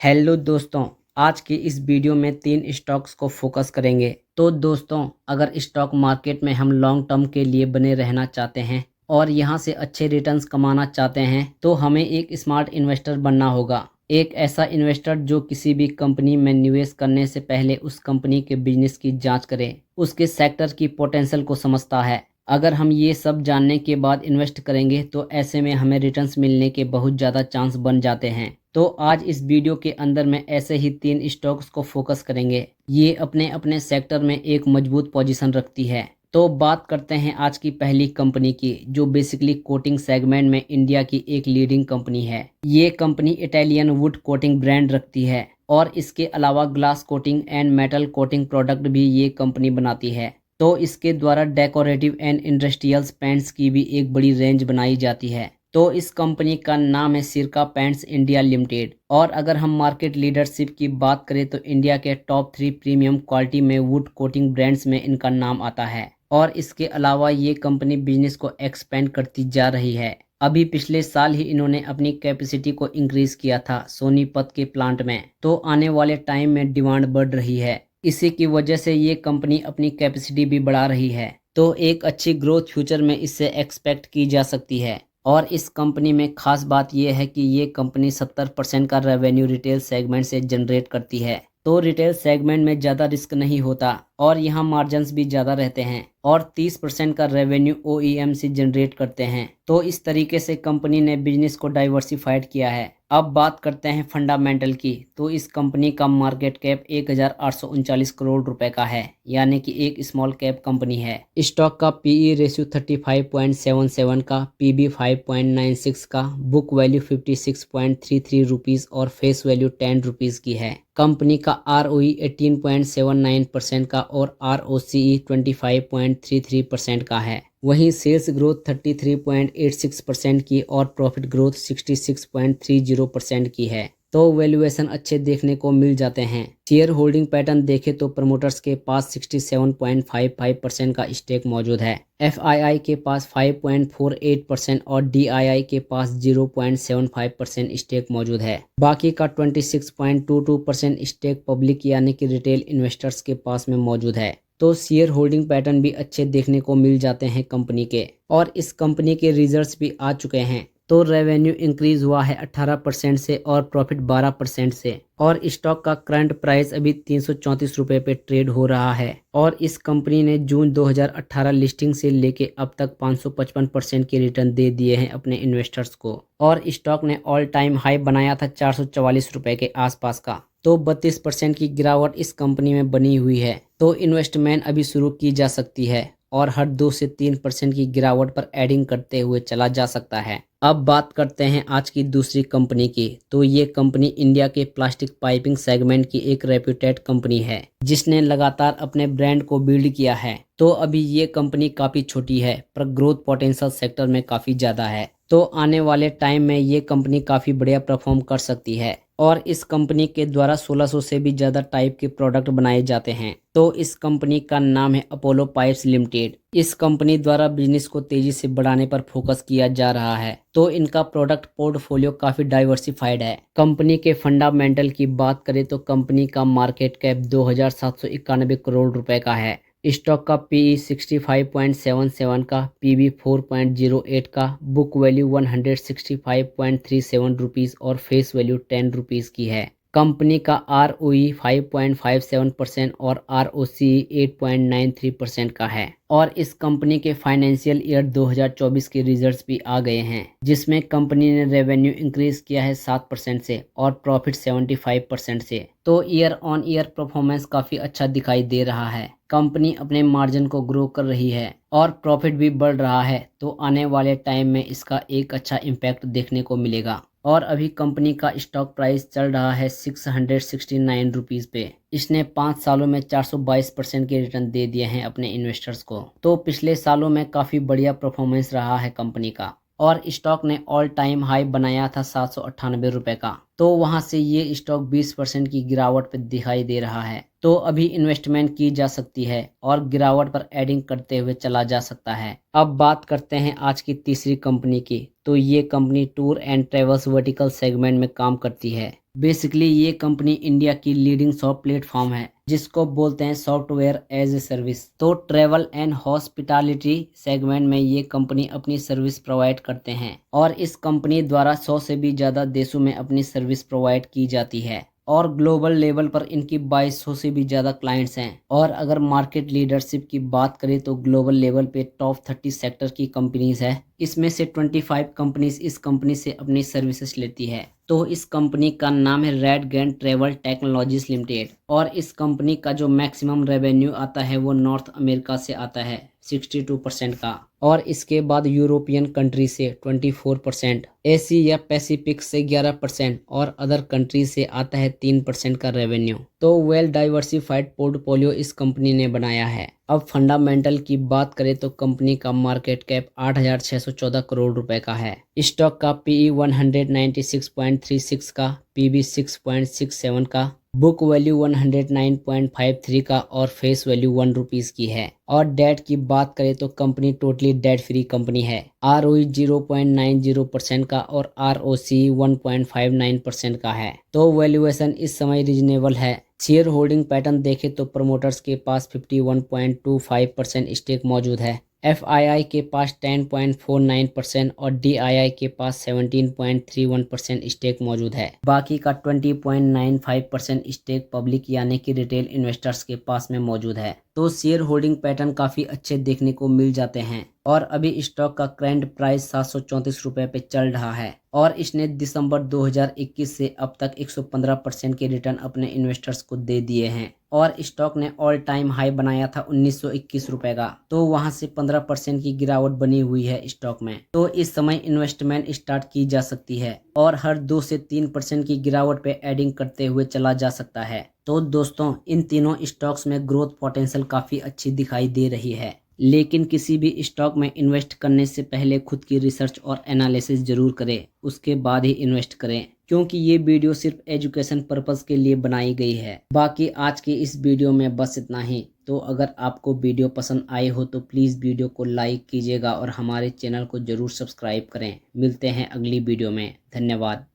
Hello दोस्तों, आज की इस वीडियो में 3 स्टॉक्स को फोकस करेंगे। तो दोस्तों, अगर स्टॉक मार्केट में हम लॉन्ग टर्म के लिए बने रहना चाहते हैं और यहां से अच्छे रिटर्न्स कमाना चाहते हैं तो हमें एक स्मार्ट इन्वेस्टर बनना होगा। एक ऐसा इन्वेस्टर जो किसी भी कंपनी में निवेश करने से पहले उस कंपनी के बिजनेस की जांच करे, उसके सेक्टर की पोटेंशियल को समझता है। अगर हम ये सब जानने के बाद इन्वेस्ट करेंगे तो ऐसे में हमें रिटर्न्स मिलने के बहुत ज़्यादा चांस बन जाते हैं। तो आज इस वीडियो के अंदर में ऐसे ही 3 स्टॉक्स को फोकस करेंगे। ये अपने अपने सेक्टर में एक मजबूत पोजीशन रखती है। तो बात करते हैं आज की पहली कंपनी की, जो बेसिकली कोटिंग सेगमेंट में इंडिया की एक लीडिंग कंपनी है। ये company Italian would coating brand रखती है और इसके अलावा glass coating and metal coating product भी ये कंपनी बनाती है। तो इसके द्वारा डेकोरेटिव एंड इंडस्ट्रियल पेंट्स की भी एक बड़ी रेंज बनाई जाती है। तो इस कंपनी का नाम है सिरका पेंट्स इंडिया लिमिटेड। और अगर हम मार्केट लीडरशिप की बात करें तो इंडिया के टॉप 3 प्रीमियम क्वालिटी में वुड कोटिंग ब्रांड्स में इनका नाम आता है। और इसके अलावा ये कंपनी बिजनेस को एक्सपेंड करती जा रही है। अभी पिछले साल ही इन्होंने अपनी कैपेसिटी को इंक्रीज किया था सोनीपत के प्लांट में। तो आने वाले टाइम में डिमांड बढ़ रही है, इसी की वजह से ये कंपनी अपनी कैपेसिटी भी बढ़ा रही है। तो एक अच्छी ग्रोथ फ्यूचर में इससे एक्सपेक्ट की जा सकती है। और इस कंपनी में खास बात यह है कि ये कंपनी 70% का रेवेन्यू रिटेल सेगमेंट से जनरेट करती है। तो रिटेल सेगमेंट में ज़्यादा रिस्क नहीं होता और यहाँ मार्जिन्स भी ज़्यादा रहते हैं। और 30% का रेवेन्यू ओईएम से जनरेट करते हैं। तो इस तरीके से कंपनी ने बिजनेस को डाइवर्सिफाइड किया है। अब बात करते हैं फंडामेंटल की। तो इस कंपनी का मार्केट कैप 1839 करोड़ रुपए का है, यानी कि एक स्मॉल कैप कंपनी है। स्टॉक का पीई रेशियो 35.77 का, पीबी 5.96 का, बुक वैल्यू 56.33 रुपीज़ और फेस वैल्यू 10 रुपीज़ की है। कंपनी का आरओई 18.79% का और आरओसीई 25.33% का है। वहीं सेल्स ग्रोथ 33.86% की और प्रॉफिट ग्रोथ 66.30% की है। तो वैल्यूएशन अच्छे देखने को मिल जाते हैं। शेयर होल्डिंग पैटर्न देखें तो प्रमोटर्स के पास 67.55% का स्टेक मौजूद है। एफआईआई के पास 5.48% और डीआईआई के पास 0.75% स्टेक मौजूद है। बाकी का 26.22% स्टेक पब्लिक यानी कि रिटेल इन्वेस्टर्स के पास में मौजूद है। तो शेयर होल्डिंग पैटर्न भी अच्छे देखने को मिल जाते हैं कंपनी के। और इस कंपनी के रिजल्ट्स भी आ चुके हैं। तो रेवेन्यू इंक्रीज हुआ है 18% से और प्रॉफिट 12% से। और स्टॉक का करंट प्राइस अभी 334 रुपये पे ट्रेड हो रहा है। और इस कंपनी ने जून 2018 लिस्टिंग से लेके अब तक 555% के रिटर्न दे दिए हैं अपने इन्वेस्टर्स को। और स्टॉक ने ऑल टाइम हाई बनाया था 444 रुपये के आसपास का। तो 32% की गिरावट इस कंपनी में बनी हुई है। तो इन्वेस्टमेंट अभी शुरू की जा सकती है और हर 2 से 3% की गिरावट पर एडिंग करते हुए चला जा सकता है। अब बात करते हैं आज की दूसरी कंपनी की। तो ये कंपनी इंडिया के प्लास्टिक पाइपिंग सेगमेंट की एक रेप्यूटेड कंपनी है, जिसने लगातार अपने ब्रांड को बिल्ड किया है। तो अभी ये कंपनी काफ़ी छोटी है पर ग्रोथ पोटेंशियल सेक्टर में काफ़ी ज़्यादा है। तो आने वाले टाइम में ये कंपनी काफ़ी बढ़िया परफॉर्म कर सकती है। और इस कंपनी के द्वारा 1600 से भी ज़्यादा टाइप के प्रोडक्ट बनाए जाते हैं। तो इस कंपनी का नाम है अपोलो पाइप्स लिमिटेड। इस कंपनी द्वारा बिजनेस को तेजी से बढ़ाने पर फोकस किया जा रहा है। तो इनका प्रोडक्ट पोर्टफोलियो काफ़ी डाइवर्सिफाइड है। कंपनी के फंडामेंटल की बात करें तो कंपनी का मार्केट कैप 2791 करोड़ रुपए का है। स्टॉक का पीई 65.77 का, पीबी 4.08 का, बुक वैल्यू 165.37 रुपीज़ और फेस वैल्यू 10 रुपीज़ की है। कंपनी का आरओई 5.57% और आरओसी 8.93% का है। और इस कंपनी के फाइनेंशियल ईयर 2024 के रिजल्ट्स भी आ गए हैं, जिसमें कंपनी ने रेवेन्यू इंक्रीज किया है 7% से और प्रॉफिट 75% से। तो ईयर ऑन ईयर परफॉर्मेंस काफ़ी अच्छा दिखाई दे रहा है। कंपनी अपने मार्जिन को ग्रो कर रही है और प्रॉफिट भी बढ़ रहा है। तो आने वाले टाइम में इसका एक अच्छा इम्पैक्ट देखने को मिलेगा। और अभी कंपनी का स्टॉक प्राइस चल रहा है 669 रुपीज़ पे। इसने 5 सालों में 422% के रिटर्न दे दिए हैं अपने इन्वेस्टर्स को। तो पिछले सालों में काफ़ी बढ़िया परफॉर्मेंस रहा है कंपनी का। और स्टॉक ने ऑल टाइम हाई बनाया था 798 रुपये का। तो वहां से ये स्टॉक 20% की गिरावट पर दिखाई दे रहा है। तो अभी इन्वेस्टमेंट की जा सकती है और गिरावट पर एडिंग करते हुए चला जा सकता है। अब बात करते हैं आज की तीसरी कंपनी की। तो ये company tour and travels vertical segment में काम करती है। बेसिकली ये कंपनी इंडिया की लीडिंग सॉफ्ट प्लेटफॉर्म है जिसको बोलते हैं सॉफ्टवेयर एज ए सर्विस। तो ट्रेवल एंड हॉस्पिटैलिटी सेगमेंट में ये कंपनी अपनी सर्विस प्रोवाइड करते हैं और इस कंपनी द्वारा 100 से भी ज़्यादा देशों में अपनी सर्विस प्रोवाइड की जाती है और ग्लोबल लेवल पर इनकी 2200 से भी ज़्यादा क्लाइंट्स हैं। और अगर मार्केट लीडरशिप की बात करें तो ग्लोबल लेवल पे टॉप 30 सेक्टर की कंपनीज है, इसमें से 25 कंपनीज इस कंपनी से अपनी सर्विसेज लेती है। तो इस कंपनी का नाम है रेडगेन ट्रेवल टेक्नोलॉजीज लिमिटेड और इस कंपनी का जो मैक्सिमम रेवेन्यू आता है वो नॉर्थ अमेरिका से आता है 62% का, और इसके बाद यूरोपियन कंट्री से 24%, एशिया पैसिफिक से 11% और अदर कंट्री से आता है 3% का रेवेन्यू। तो वेल डाइवर्सिफाइड पोर्टफोलियो इस कंपनी ने बनाया है। अब फंडामेंटल की बात करें तो कंपनी का मार्केट कैप 8,614 करोड़ रुपए का है। स्टॉक का पीई 196.36 का, पीबी 6.67 का, बुक वैल्यू 109.53 का और फेस वैल्यू 1 रुपीस की है। और डेट की बात करें तो company totally debt free company है। ROE 0.90% का और ROC 1.59% का है। तो वैल्यूएशन इस समय रीजनेबल है। शेयर होल्डिंग पैटर्न देखें तो प्रमोटर्स के पास 51.25% स्टेक मौजूद है, FII के पास 10.49% और DII के पास 17.31% स्टेक मौजूद है। बाकी का 20.95% स्टेक पब्लिक यानी कि रिटेल इन्वेस्टर्स के पास में मौजूद है। तो शेयर होल्डिंग पैटर्न काफ़ी अच्छे देखने को मिल जाते हैं और अभी स्टॉक का करंट प्राइस 734 रुपये पे चल रहा है और इसने दिसंबर 2021 से अब तक 115% के रिटर्न अपने इन्वेस्टर्स को दे दिए हैं और स्टॉक ने ऑल टाइम हाई बनाया था 1921 रुपए का। तो वहां से 15% की गिरावट बनी हुई है स्टॉक में। तो इस समय इन्वेस्टमेंट स्टार्ट की जा सकती है और हर 2 से 3% की गिरावट पे एडिंग करते हुए चला जा सकता है। तो दोस्तों इन तीनों स्टॉक्स में ग्रोथ पोटेंशियल काफ़ी अच्छी दिखाई दे रही है, लेकिन किसी भी स्टॉक में इन्वेस्ट करने से पहले खुद की रिसर्च और एनालिसिस जरूर करें, उसके बाद ही इन्वेस्ट करें, क्योंकि ये वीडियो सिर्फ एजुकेशन पर्पस के लिए बनाई गई है। बाकी आज की इस वीडियो में बस इतना ही। तो अगर आपको वीडियो पसंद आई हो तो प्लीज़ वीडियो को लाइक कीजिएगा और हमारे चैनल को जरूर सब्सक्राइब करें। मिलते हैं अगली वीडियो में। धन्यवाद।